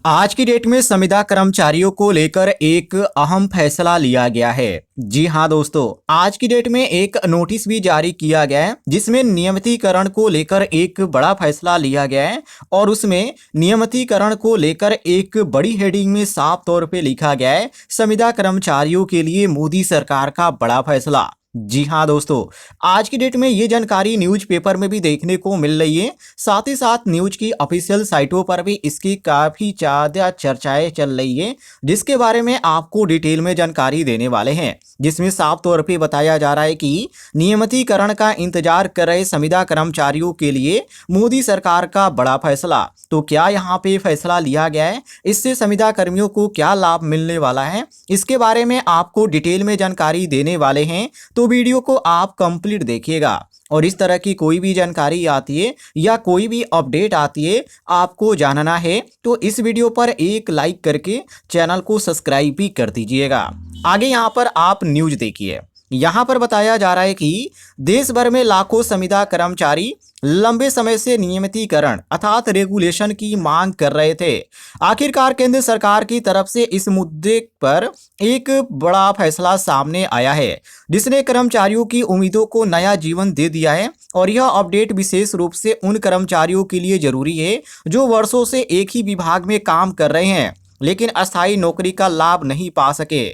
आज की डेट में संविदा कर्मचारियों को लेकर एक अहम फैसला लिया गया है। जी हाँ दोस्तों, आज की डेट में एक नोटिस भी जारी किया गया है जिसमें नियमितीकरण को लेकर एक बड़ा फैसला लिया गया है। और उसमें नियमितीकरण को लेकर एक बड़ी हेडिंग में साफ तौर पे लिखा गया है, संविदा कर्मचारियों के लिए मोदी सरकार का बड़ा फैसला। जी हाँ दोस्तों, आज की डेट में ये जानकारी न्यूज़पेपर में भी देखने को मिल रही है। साथ ही साथ न्यूज की ऑफिशियल साइटों पर भी इसकी काफ़ी ज़्यादा चर्चाएं चल रही है, जिसके बारे में आपको डिटेल में जानकारी देने वाले हैं। जिसमें साफ तौर पे बताया जा रहा है कि नियमितीकरण का इंतजार कर रहे संविदा कर्मचारियों के लिए मोदी सरकार का बड़ा फैसला। तो क्या यहाँ पे फैसला लिया गया है, इससे संविदा कर्मियों को क्या लाभ मिलने वाला है, इसके बारे में आपको डिटेल में जानकारी देने वाले हैं। तो वीडियो को आप कंप्लीट देखिएगा। और इस तरह की कोई भी जानकारी आती है या कोई भी अपडेट आती है आपको जानना है तो इस वीडियो पर एक लाइक करके चैनल को सब्सक्राइब भी कर दीजिएगा। आगे यहाँ पर आप न्यूज देखिए। यहाँ पर बताया जा रहा है कि देश भर में लाखों संविदा कर्मचारी लंबे समय से नियमितीकरण अर्थात रेगुलेशन की मांग कर रहे थे। आखिरकार केंद्र सरकार की तरफ से इस मुद्दे पर एक बड़ा फैसला सामने आया है, जिसने कर्मचारियों की उम्मीदों को नया जीवन दे दिया है। और यह अपडेट विशेष रूप से उन कर्मचारियों के लिए जरूरी है जो वर्षों से एक ही विभाग में काम कर रहे हैं लेकिन अस्थायी नौकरी का लाभ नहीं पा सके।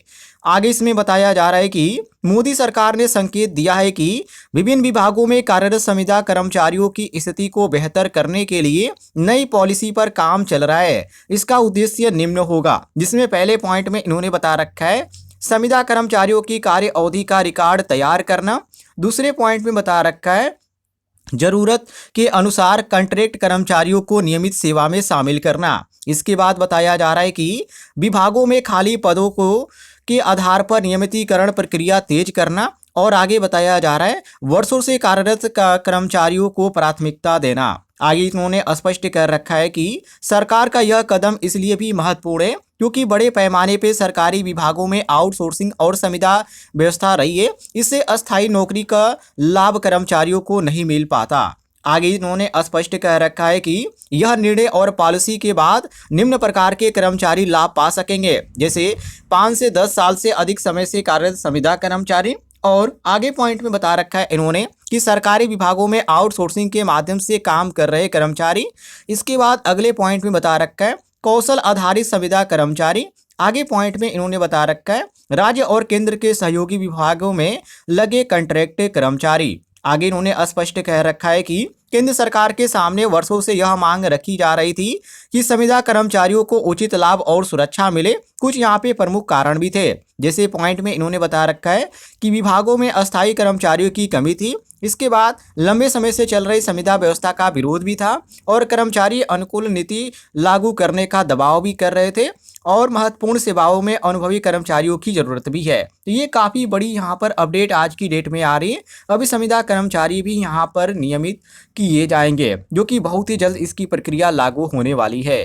आगे इसमें बताया जा रहा है कि मोदी सरकार ने संकेत दिया है कि विभिन्न विभागों में कार्यरत संविदा कर्मचारियों की स्थिति को बेहतर करने के लिए नई पॉलिसी पर काम चल रहा है। इसका उद्देश्य निम्न होगा, जिसमें पहले पॉइंट में इन्होंने बता रखा है संविदा कर्मचारियों की कार्य अवधि का रिकॉर्ड तैयार करना। दूसरे पॉइंट में बता रखा है जरूरत के अनुसार कॉन्ट्रैक्ट कर्मचारियों को नियमित सेवा में शामिल करना। इसके बाद बताया जा रहा है कि विभागों में खाली पदों को के आधार पर नियमितीकरण प्रक्रिया तेज करना। और आगे बताया जा रहा है वर्षों से कार्यरत कर्मचारियों को प्राथमिकता देना। आगे इन्होंने स्पष्ट कर रखा है कि सरकार का यह कदम इसलिए भी महत्वपूर्ण है क्योंकि बड़े पैमाने पर सरकारी विभागों में आउटसोर्सिंग और संविदा व्यवस्था रही है। इससे अस्थायी नौकरी का लाभ कर्मचारियों को नहीं मिल पाता। आगे इन्होंने स्पष्ट कह रखा है कि यह निर्णय और पॉलिसी के बाद निम्न प्रकार के कर्मचारी लाभ पा सकेंगे, जैसे 5 से 10 साल से अधिक समय से कार्यरत संविदा कर्मचारी। और आगे पॉइंट में बता रखा है इन्होंने कि सरकारी विभागों में आउटसोर्सिंग के माध्यम से काम कर रहे कर्मचारी। इसके बाद अगले पॉइंट में बता रखा है कौशल आधारित संविदा कर्मचारी। आगे पॉइंट में इन्होंने बता रखा है राज्य और केंद्र के सहयोगी विभागों में लगे कॉन्ट्रैक्ट कर्मचारी। आगे इन्होंने स्पष्ट कह रखा है कि केंद्र सरकार के सामने वर्षों से यह मांग रखी जा रही थी कि संविदा कर्मचारियों को उचित लाभ और सुरक्षा मिले। कुछ यहाँ पे प्रमुख कारण भी थे, जैसे पॉइंट में इन्होंने बता रखा है कि विभागों में अस्थायी कर्मचारियों की कमी थी। इसके बाद लंबे समय से चल रही संविदा व्यवस्था का विरोध भी था और कर्मचारी अनुकूल नीति लागू करने का दबाव भी कर रहे थे। और महत्वपूर्ण सेवाओं में अनुभवी कर्मचारियों की जरूरत भी है। तो ये काफ़ी बड़ी यहाँ पर अपडेट आज की डेट में आ रही है। अभी संविदा कर्मचारी भी यहाँ पर नियमित किए जाएंगे, जो कि बहुत ही जल्द इसकी प्रक्रिया लागू होने वाली है।